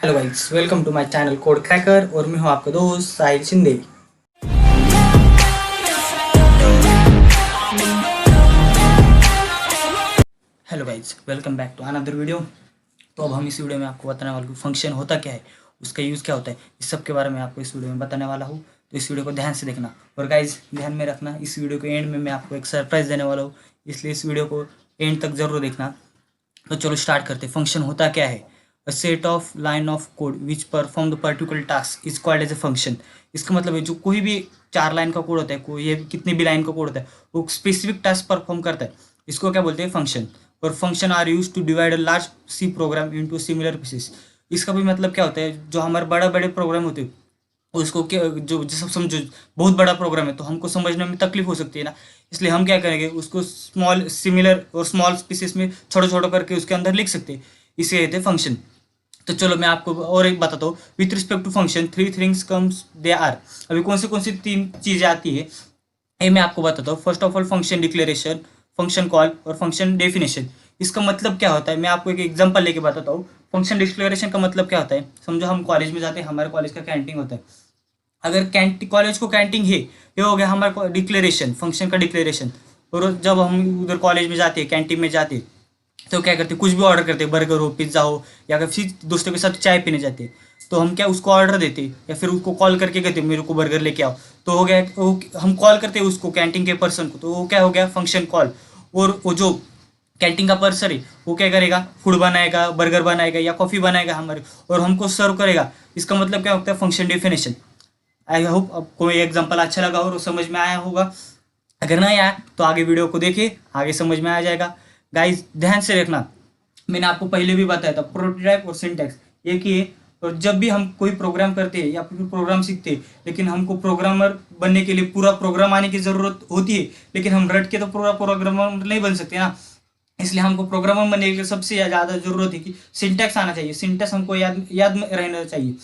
Hello guys, welcome to my channel code cracker और मैं हूं आपका दोस्त Sahil Shinde. Hello guys, welcome back to another video. तो अब हम इस वीडियो में आपको बताने वाले फंक्शन होता क्या है, उसका यूज़ क्या होता है, इस सब के बारे में आपको इस वीडियो में बताने वाला हूँ। तो इस वीडियो को ध्यान से देखना और गाइस ध्यान में रखना, इस वीडियो के एंड में मैं आपको एक सरप्राइज़ देने वाला हूँ, इसलिए इस वीडियो को एंड तक ज़रूर देखना। तो चलो स्टार्ट करते हैं। फंक्शन होता क्या है? A set of line of code which perform the particular task is called as a function. इसका मतलब है जो कोई भी 4 लाइन का कोड होता है, कोई ये कितनी भी लाइन का कोड होता है, वो स्पेसिफिक टास्क परफॉर्म करता है, इसको क्या बोलते हैं? फंक्शन। और function are use to divide a large C program into similar pieces. इसका भी मतलब क्या होता है? जो हमारे बड़े बड़े प्रोग्राम होते हैं उसको क्या, जो जैसे समझो बहुत बड़ा प्रोग्राम है तो हमको समझने में तकलीफ हो सकती है ना, इसलिए हम क्या करेंगे, उसको स्मॉल सिमिलर और स्मॉल पीसेस में छोटे छोटे करके उसके अंदर लिख सकते हैं, इसे कहते हैं फंक्शन। तो चलो मैं आपको और एक बताता हूँ। With respect to function three things comes they are. अभी कौन सी 3 चीज़ें आती है ये मैं आपको बताता हूँ। First of all function declaration, function call और फंक्शन डेफिनेशन। इसका मतलब क्या होता है मैं आपको एक एग्जांपल लेके बताता हूँ। फंक्शन डिक्लेरेशन का मतलब क्या होता है? समझो हम कॉलेज में जाते हैं, हमारे कॉलेज का कैंटीन होता है। अगर कैंटीन, कॉलेज को कैंटीन है, ये हो गया हमारा डिक्लेरेशन, फंक्शन का डिक्लेरेशन। और जब हम उधर कॉलेज में जाते हैं, कैंटीन में जाते हैं, तो क्या करते हैं, कुछ भी ऑर्डर करते हैं, बर्गर हो, पिज्ज़ा हो, या फिर दोस्तों के साथ चाय पीने जाते हैं, तो हम क्या उसको ऑर्डर देते हैं या फिर उसको कॉल करके कहते हैं मेरे को बर्गर लेके आओ। तो हो गया हम कॉल करते हैं उसको, कैंटीन के पर्सन को, तो वो क्या हो गया? Function call. और वो जो कैंटीन का पर्सन है वो क्या करेगा? फूड बनाएगा, बर्गर बनाएगा या कॉफ़ी बनाएगा हमारे, और हमको सर्व करेगा। इसका मतलब क्या होता है? Function definition. आई होप आपको ये एग्जांपल अच्छा लगा और समझ में आया होगा। अगर नहीं आया तो आगे वीडियो को देखिए, आगे समझ में आ जाएगा। गाइस ध्यान से देखना, मैंने आपको पहले भी बताया था प्रोटोटाइप और सिंटैक्स एक ही है। और जब भी हम कोई प्रोग्राम करते हैं या फिर प्रोग्राम सीखते हैं, लेकिन हमको प्रोग्रामर बनने के लिए पूरा प्रोग्राम आने की ज़रूरत होती है, लेकिन हम रट के तो पूरा प्रोग्रामर नहीं बन सकते ना। इसलिए हमको प्रोग्रामर बनने के लिए सबसे ज़्यादा ज़रूरत है कि सिंटैक्स आना चाहिए, सिंटैक्स हमको याद याद में रहना चाहिए।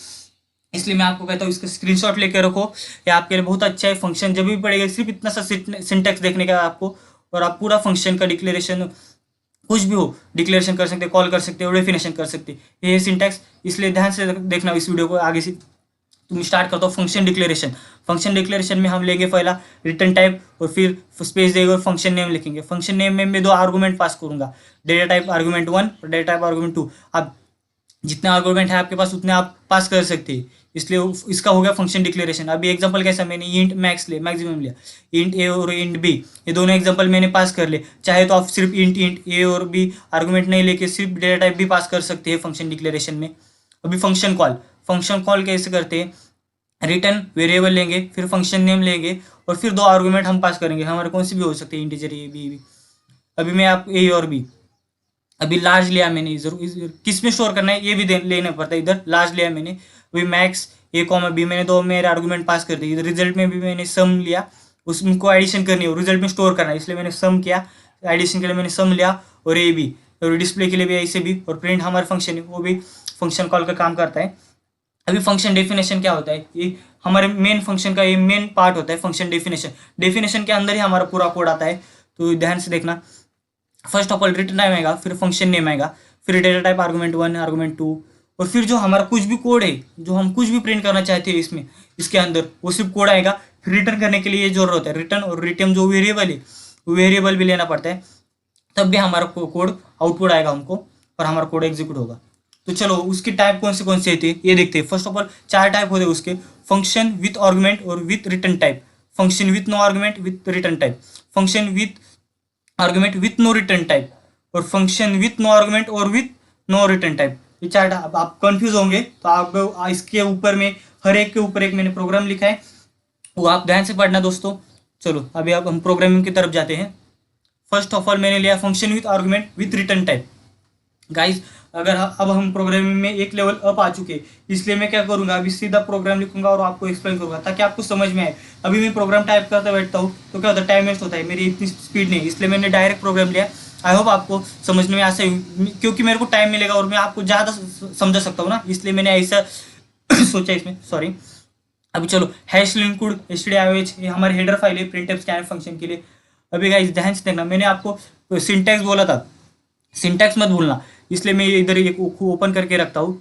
इसलिए मैं आपको कहता हूँ इसका स्क्रीनशॉट लेके रखो, ये आपके लिए बहुत अच्छा है। फंक्शन जब भी पड़ेगा सिर्फ इतना सा सिंटैक्स देखने का आपको, और आप पूरा फंक्शन का डिक्लेरेशन कुछ भी हो डिक्लेरेशन कर सकते, कॉल कर सकते हो, डेफिनेशन कर सकते, ये सिंटैक्स। इसलिए ध्यान से देखना इस वीडियो को, आगे से तुम स्टार्ट करता हो। फंक्शन डिक्लेरेशन, फंक्शन डिक्लेरेशन में हम लेंगे पहला रिटर्न टाइप और फिर स्पेस देगा और फंक्शन नेम लिखेंगे। फंक्शन नेम में मैं 2 आर्गूमेंट पास करूंगा, डेटा टाइप आर्गूमेंट 1 और डेटा टाइप आर्गूमेंट 2। अब जितने आर्गूमेंट है आपके पास उतने आप पास कर सकते हैं, इसलिए इसका हो गया फंक्शन डिक्लेरेशन। अभी एग्जांपल कैसा, मैंने इंट मैक्स ले मैक्सिमम लिया, इंट ए और इंट बी, ये दोनों एग्जांपल मैंने पास कर ले। चाहे तो आप सिर्फ इंट इंट ए और बी आर्गूमेंट नहीं लेके सिर्फ डेटा टाइप भी पास कर सकते हैं फंक्शन डिक्लेरेशन में। अभी फंक्शन कॉल, फंक्शन कॉल कैसे करते हैं? रिटर्न वेरिएबल लेंगे, फिर फंक्शन नेम लेंगे और फिर 2 आर्गूमेंट हम पास करेंगे, हमारे कौन सी भी हो सकते हैं, इंटीजर ए बी भी। अभी मैं आप ए और बी, अभी लार्ज लिया मैंने, जरूर किस में स्टोर करना है ये भी लेना पड़ता है। इधर लार्ज लिया मैंने, अभी मैक्स ए कॉमा बी, मैंने 2 मेरे आर्गूमेंट पास कर दिए। इधर रिजल्ट में भी मैंने सम लिया, उसको एडिशन करनी है, रिजल्ट में स्टोर करना है, इसलिए मैंने सम किया। एडिशन के लिए मैंने सम लिया और ए बी, और डिस्प्ले के लिए भी ऐसे भी, और प्रिंट हमारा फंक्शन है वो भी फंक्शन कॉल का काम करता है। अभी फंक्शन डेफिनेशन क्या होता है? ये हमारे मेन फंक्शन का ये मेन पार्ट होता है फंक्शन डेफिनेशन। डेफिनेशन के अंदर ही हमारा पूरा कोड आता है, तो ध्यान से देखना। First of all return time आएगा, फिर फंक्शन नेम आएगा, फिर डेटा टाइप आर्गूमेंट 1 आर्गूमेंट 2, और फिर जो हमारा कुछ भी कोड है, जो हम कुछ भी प्रिंट करना चाहते हैं इसमें, इसके अंदर वो सिर्फ कोड आएगा। फिर रिटर्न करने के लिए ये जरूरत है रिटर्न, और रिटर्न जो वेरिएबल है वो वेरिएबल भी लेना पड़ता है, तब भी हमारा कोड आउटपुट आएगा हमको और हमारा कोड एग्जीक्यूट होगा। तो चलो उसकी टाइप कौन से थे ये देखते हैं। फर्स्ट ऑफ ऑल 4 टाइप होते हैं उसके, फंक्शन विथ आर्गूमेंट और with return type, function with no argument with return type, function with argument with no return type, और फंक्शन विथ नो आर्गूमेंट और विथ नो रिटर्न टाइप। ये 4 आप confuse होंगे तो आप इसके ऊपर में हर एक के ऊपर एक मैंने प्रोग्राम लिखा है, वो आप ध्यान से पढ़ना दोस्तों। चलो अभी अब हम प्रोग्रामिंग की तरफ जाते हैं। फर्स्ट ऑफ ऑल मैंने लिया function with argument with return type. Guys अगर अब हम प्रोग्रामिंग में एक लेवल अप आ चुके, इसलिए मैं क्या करूंगा, अभी सीधा प्रोग्राम लिखूंगा और आपको एक्सप्लेन करूंगा ताकि आपको समझ में आए। अभी मैं प्रोग्राम टाइप करते बैठता हूँ तो क्या होता है, टाइम वेस्ट होता है, मेरी इतनी स्पीड नहीं, इसलिए मैंने डायरेक्ट प्रोग्राम लिया। आई होप आपको समझने में ऐसा, क्योंकि मेरे को टाइम मिलेगा और मैं आपको ज़्यादा समझा सकता हूँ ना, इसलिए मैंने ऐसा सोचा इसमें, सॉरी। अभी चलो हैश इंक्लूड stdio, ये हमारे हेडर फाइल है प्रिंटफ स्कैन फंक्शन के लिए। अभी गाइस ध्यान से देखना, मैंने आपको सिंटैक्स बोला था, सिंटैक्स मत भूलना, इसलिए मैं इधर एक ओपन करके रखता हूँ।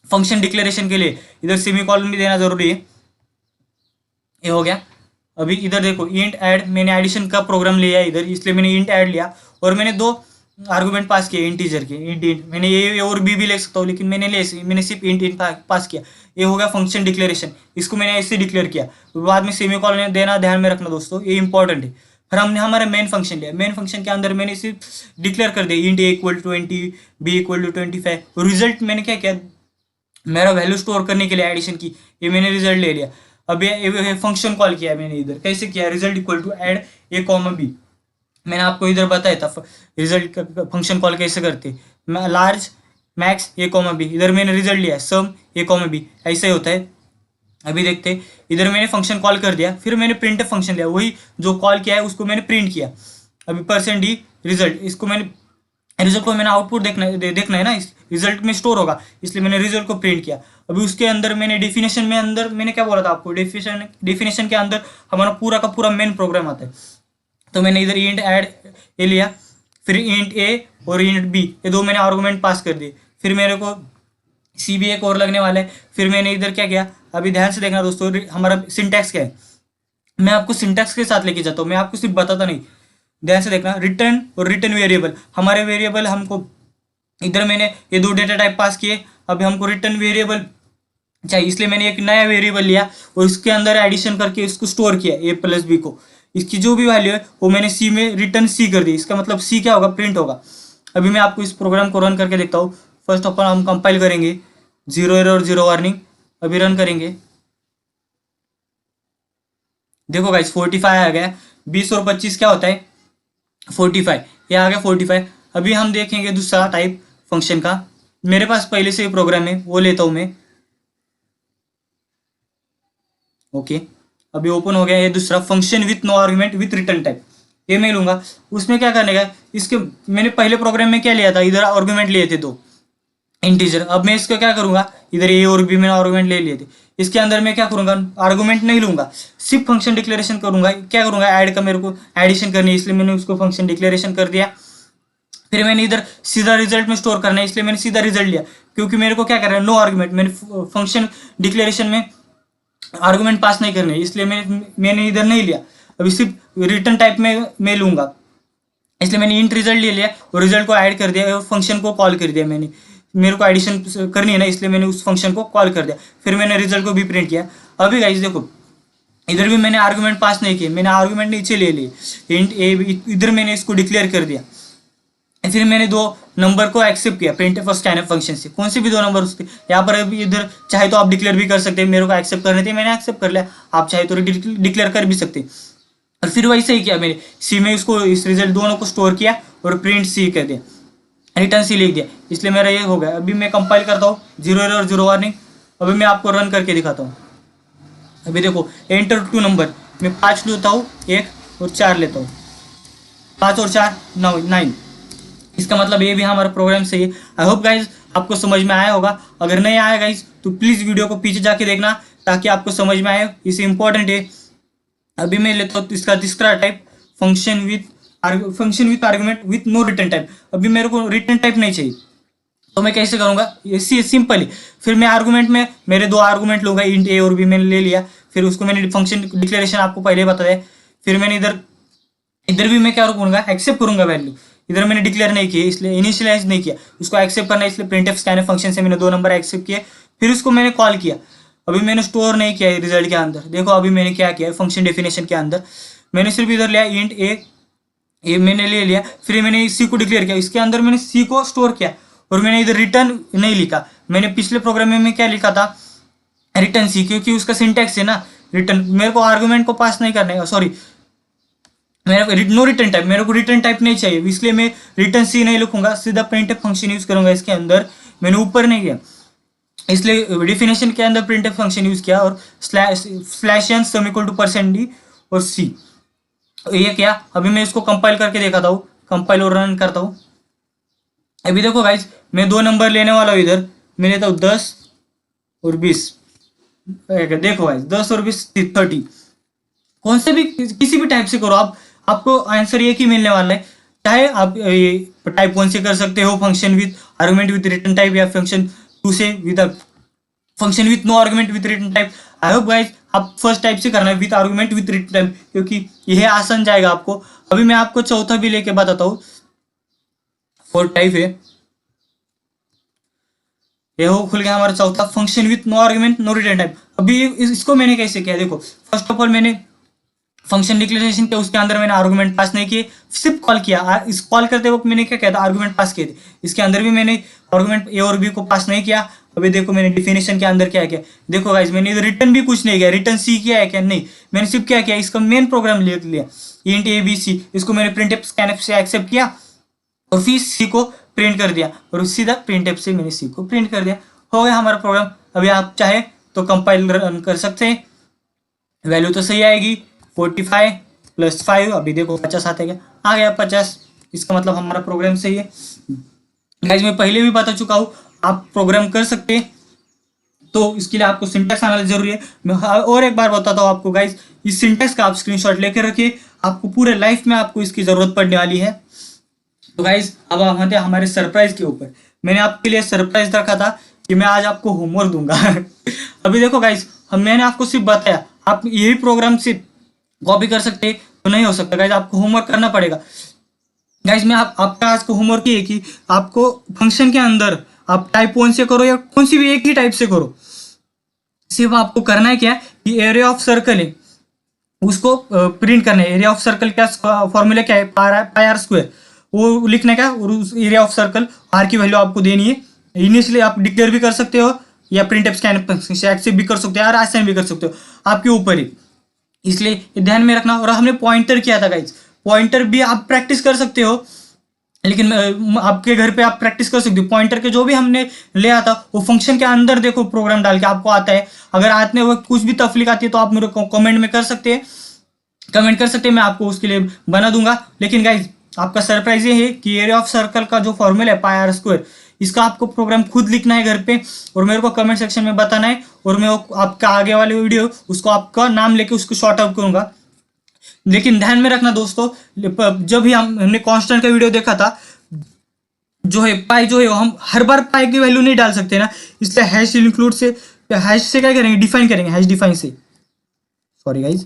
फंक्शन डिक्लेरेशन के लिए इधर सेमीकोलन भी देना जरूरी है। ये हो गया। अभी इधर देखो इंट ऐड, मैंने एडिशन का प्रोग्राम लिया है इधर, इसलिए मैंने इंट ऐड लिया और मैंने दो आर्गुमेंट पास किए इंटीजर के, इंट इंट। मैंने ए और बी भी ले सकता हूँ, लेकिन मैंने सिर्फ इंट इंट पास किया। ये हो गया फंक्शन डिक्लेरेशन, इसको मैंने ऐसे डिक्लेयर किया। बाद में सेमीकोलन देना ध्यान में रखना दोस्तों, ये इंपॉर्टेंट है। फिर हमने हमारा मेन फंक्शन लिया, मेन फंक्शन के अंदर मैंने सिर्फ डिक्लेयर कर दिया int A equal to 20, B equal to 25। Result मैंने क्या किया, मेरा वैल्यू स्टोर करने के लिए एडिशन की, ये मैंने रिजल्ट ले लिया। अब ये फंक्शन कॉल किया मैंने इधर, कैसे किया, result equal to add A comma B. मैंने आपको इधर बताया था रिजल्ट फंक्शन कॉल कैसे करते, लार्ज मैक्स ए कॉमा बी, इधर मैंने रिजल्ट लिया सम ए कॉमा बी, ऐसा ही होता है। अभी देखते, इधर मैंने फंक्शन कॉल कर दिया, फिर मैंने प्रिंट फंक्शन लिया, वही जो कॉल किया है उसको मैंने प्रिंट किया। अभी परसेंट डी रिजल्ट, इसको मैंने रिजल्ट को मैंने आउटपुट देखना है ना, इस रिजल्ट में स्टोर होगा, इसलिए मैंने रिजल्ट को प्रिंट किया। अभी उसके अंदर मैंने डेफिनेशन में अंदर मैंने क्या बोला था आपको, डेफिनेशन के अंदर हमारा पूरा का पूरा मेन प्रोग्राम आता है। तो मैंने इधर इंट ऐड ए लिया, फिर इंट ए और इंट बी, ये दो मैंने आर्गूमेंट पास कर दिए। फिर मेरे को सी बी एक और लगने वाला है। फिर मैंने इधर क्या किया, अभी ध्यान से देखना दोस्तों, हमारा सिंटैक्स क्या है, मैं आपको सिंटैक्स के साथ लेके जाता हूँ, मैं आपको सिर्फ बताता नहीं। ध्यान से देखना, रिटर्न और रिटर्न वेरिएबल, हमारे वेरिएबल हमको इधर मैंने ये दो डेटा टाइप पास किए। अभी हमको रिटर्न वेरिएबल चाहिए, इसलिए मैंने एक नया वेरिएबल लिया और इसके अंदर एडिशन करके इसको स्टोर किया ए प्लस बी को। इसकी जो भी वैल्यू है वो मैंने सी में रिटर्न सी कर दी, इसका मतलब सी क्या होगा, प्रिंट होगा। अभी मैं आपको इस प्रोग्राम को रन करके देखता हूँ। फर्स्ट ऑफ ऑल हम कंपाइल करेंगे, 0 एरर 0 वार्निंग। अभी रन करेंगे, देखो गाइस 45 आ गया, 20 और 25 क्या होता है 45, ये आ गया 45। अभी हम देखेंगे दूसरा टाइप फंक्शन का, मेरे पास पहले से ही प्रोग्राम है वो लेता हूं मैं। ओके, अभी ओपन हो गया ये दूसरा function with no argument with return type, ये मैं लूंगा। उसमें क्या करने का, इसके मैंने पहले प्रोग्राम में क्या लिया था, इधर आर्गुमेंट लिए थे दो इंटीजर। अब मैं इसको क्या करूंगा, इधर ए और बी मैंने आर्गुमेंट ले लिए थे, इसके अंदर मैं क्या करूंगा, आर्गुमेंट नहीं लूंगा, सिर्फ फंक्शन डिक्लेरेशन करूंगा। क्या करूंगा, ऐड का मेरे को एडिशन करनी है, इसलिए मैंने उसको फंक्शन डिक्लेरेशन कर दिया। फिर मैंने इधर सीधा रिजल्ट में स्टोर करना है, इसलिए मैंने सीधा रिजल्ट लिया, क्योंकि मेरे को क्या करना है, नो आर्गुमेंट, मैंने फंक्शन डिक्लेरेशन में आर्गुमेंट पास नहीं करने, इसलिए मैंने इधर नहीं लिया। अभी सिर्फ रिटर्न टाइप में मैं लूंगा, इसलिए मैंने इंट रिजल्ट ले लिया और रिजल्ट को ऐड कर दिया और फंक्शन को कॉल कर दिया। मैंने मेरे को एडिशन करनी है ना, इसलिए मैंने उस फंक्शन को कॉल कर दिया, फिर मैंने रिजल्ट को भी प्रिंट किया। अभी गाइस देखो, इधर भी मैंने आर्गुमेंट पास नहीं किए, मैंने आर्गुमेंट नीचे ले लिए इंट ए, इधर मैंने इसको डिक्लेयर कर दिया। फिर मैंने दो नंबर को एक्सेप्ट किया प्रिंटफ और स्कैनफ फंक्शन से, कौन से भी दो नंबर उसके, यहाँ पर अभी इधर चाहे तो आप डिक्लेयर भी कर सकते हैं, मेरे को एक्सेप्ट करने थे मैंने एक्सेप्ट कर लिया, आप चाहे तो डिक्लेयर कर भी सकते। और फिर वैसे ही किया मैंने, सी में इसको इस रिजल्ट दोनों को स्टोर किया और प्रिंट सी कर दिया, रिटर्न सी लिख दिया, इसलिए मेरा ये हो गया। अभी मैं कंपाइल करता हूँ, 0 एरर 0 वार्निंग। अभी मैं आपको रन करके दिखाता हूँ। अभी देखो, एंटर टू नंबर, मैं 5 लेता हूँ, 1 और 4 लेता हूँ, 5 और 4 9। इसका मतलब ये भी हमारा प्रोग्राम सही है। आई होप गाइज आपको समझ में आया होगा, अगर नहीं आया गाइज तो प्लीज़ वीडियो को पीछे जाके देखना ताकि आपको समझ में आए, इसे इंपॉर्टेंट है। अभी मैं लेता हूँ इसका तीसरा type, function with argument with no return type. अभी मेरे को रिटर्न टाइप नहीं चाहिए, तो मैं कैसे करूँगा, ये सिंपल है। फिर मैं आर्गुमेंट में मेरे दो आर्गुमेंट लूँगा, इंट ए और बी मैंने ले लिया, फिर उसको मैंने फंक्शन डिक्लेरेशन आपको पहले बताया। फिर मैंने इधर भी मैं क्या करूँगा, एक्सेप्ट करूँगा वैल्यू, इधर मैंने डिक्लेयर नहीं किया इसलिए इनिशियलाइज नहीं किया, उसको एक्सेप्ट करना है इसलिए प्रिंटफ स्कैनफ फंक्शन से मैंने दो नंबर एक्सेप्ट किए, फिर उसको मैंने कॉल किया। अभी मैंने स्टोर नहीं किया रिजल्ट के अंदर, देखो अभी मैंने क्या किया, फंक्शन डेफिनेशन के अंदर मैंने सिर्फ इधर लिया इंट ए मैंने ले लिया, फिर मैंने सी को डिक्लेयर किया, इसके अंदर मैंने सी को स्टोर किया और मैंने इधर रिटर्न नहीं लिखा। मैंने पिछले प्रोग्राम में क्या लिखा था, रिटर्न सी, क्योंकि उसका सिंटैक्स है ना रिटर्न, मेरे को आर्गुमेंट को पास नहीं करना है, सॉरी मेरे नो रिटर्न टाइप, मेरे को रिटर्न टाइप नहीं चाहिए, इसलिए मैं रिटर्न सी नहीं लिखूंगा, सीधा प्रिंटफ फंक्शन यूज करूंगा इसके अंदर। मैंने ऊपर नहीं किया, इसलिए डेफिनेशन के अंदर प्रिंटफ फंक्शन यूज किया और slash N sum equal to percent D और सी, ये क्या। अभी मैं इसको कंपाइल करके दिखाता हूँ, कंपाइल और रन करता हूँ। अभी देखो गाइज, मैं दो नंबर लेने वाला हूँ, इधर मैं लेता हूँ 10 और 20। देखो गाइज 10 और 20 30, कौन से भी किसी भी टाइप से करो आप, आपको आंसर एक ही मिलने वाला है। चाहे आप ये टाइप 1 से कर सकते हो, function with argument with return type, या फंक्शन 2 से with function with no argument with return type. I hope guys आप फर्स्ट टाइप से करना है, with argument with return type, क्योंकि यह आसान जाएगा आपको। अभी मैं आपको चौथा भी लेके बताता हूँ। फोर्थ टाइप है, ये हो खुल गया हमारा चौथा, function with no argument no return type. अभी इसको मैंने कैसे किया, देखो फर्स्ट ऑफ ऑल मैंने फंक्शन डिक्लेरेशन किया, उसके अंदर मैंने आर्गुमेंट पास नहीं किए, सिर्फ कॉल किया। इस कॉल करते वक्त मैंने क्या किया था, आर्गुमेंट पास किए थे। इसके अंदर भी मैंने आर्गुमेंट ए और बी को पास नहीं किया। अभी देखो मैंने डिफिनेशन के अंदर क्या किया, देखो गाइज मैंने इधर रिटर्न भी कुछ नहीं किया, रिटर्न सी किया है क्या, नहीं, मैंने सिर्फ क्या किया, इसका मेन प्रोग्राम लिख लिया इंट ए बी सी, इसको मैंने प्रिंटफ स्कैनफ से एक्सेप्ट किया और फिर सी को प्रिंट कर दिया, और सीधा प्रिंटफ से मैंने सी को प्रिंट कर दिया। हो गया हमारा प्रोग्राम। अभी आप चाहे तो कंपाइल रन कर सकते हैं, वैल्यू तो सही आएगी 45 + 5, अभी देखो 50 आता है क्या, आ गया 50। इसका मतलब हमारा प्रोग्राम सही है। गाइज मैं पहले भी बता चुका हूँ, आप प्रोग्राम कर सकते हैं, तो इसके लिए आपको सिंटैक्स आना जरूरी है। मैं और एक बार बताता हूँ आपको गाइज, इस सिंटैक्स का आप स्क्रीनशॉट लेकर रखिए, आपको पूरे लाइफ में आपको इसकी जरूरत पड़ने वाली है। तो गाइज अब हम आते हैं हमारे सरप्राइज के ऊपर। मैंने आपके लिए सरप्राइज रखा था कि मैं आज आपको होमवर्क दूंगा। अभी देखो गाइज, मैंने आपको सिर्फ बताया, आप यही प्रोग्राम से कॉपी कर सकते तो नहीं हो सकता गाइज, आपको होमवर्क करना पड़ेगा। गाइज मैं आपका आज का होमवर्क ये है कि आपको फंक्शन के अंदर आप टाइप 1 से करो या कौन सी भी एक ही टाइप से करो, सिर्फ आपको करना है क्या कि एरिया ऑफ सर्कल है उसको प्रिंट करना है। एरिया ऑफ सर्कल क्या फॉर्मूला क्या है, पाई आर स्क्वायर, वो लिखना क्या, और उस एरिया ऑफ सर्कल आर की वैल्यू आपको देनी है। इनिशियली आप डिक्लेयर भी कर सकते हो या प्रिंट स्कैन से एक्सेप्ट भी कर सकते हो और असाइन भी कर सकते हो, आपके ऊपर ही, इसलिए ध्यान में रखना। और हमने पॉइंटर किया था गाइज, पॉइंटर भी आप प्रैक्टिस कर सकते हो, लेकिन आपके घर पे आप प्रैक्टिस कर सकते हो। पॉइंटर के जो भी हमने ले आता वो फंक्शन के अंदर देखो प्रोग्राम डाल के आपको आता है। अगर आते वक्त कुछ भी तफलीक आती है तो आप मेरे को कमेंट में कर सकते हैं, कमेंट कर सकते हैं, मैं आपको उसके लिए बना दूंगा। लेकिन गाइज आपका सरप्राइज ये है कि एरिया ऑफ सर्कल का जो फॉर्मूला है पाई आर स्क्वायर, इसका आपको प्रोग्राम खुद लिखना है घर पे और मेरे को कमेंट सेक्शन में बताना है, और मैं आपका आगे वाले वीडियो उसको आपका नाम लेके उसको शॉर्ट आउट करूंगा। लेकिन ध्यान में रखना दोस्तों, जब भी हमने कांस्टेंट का वीडियो देखा था, जो है पाई जो है हम हर बार पाई की वैल्यू नहीं डाल सकते ना, इसलिए हैश इंक्लूड से, हैश से क्या करेंगे, डिफाइन करेंगे, हैश डिफाइन से, सॉरी गाइज,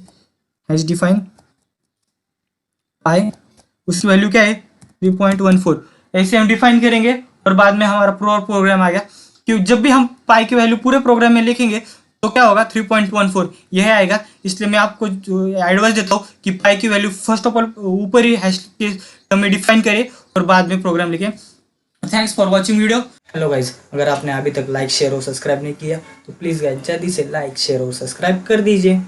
हैश डिफाइन पाई, उसकी वैल्यू क्या है 3.14, ऐसे हम डिफाइन करेंगे और बाद में हमारा प्रोग्राम आ गया। क्योंकि जब भी हम पाई की वैल्यू पूरे प्रोग्राम में लिखेंगे तो क्या होगा 3.14 यह आएगा। इसलिए मैं आपको एडवाइस देता हूँ कि पाई की वैल्यू फर्स्ट ऑफ ऑल ऊपर ही हैश के टर्म में डिफाइन करें और बाद में प्रोग्राम लिखें। Thanks for watching video. Hello guys, अगर आपने अभी तक लाइक शेयर और सब्सक्राइब नहीं किया तो प्लीज़ गाइज जल्दी से लाइक शेयर और सब्सक्राइब कर दीजिए।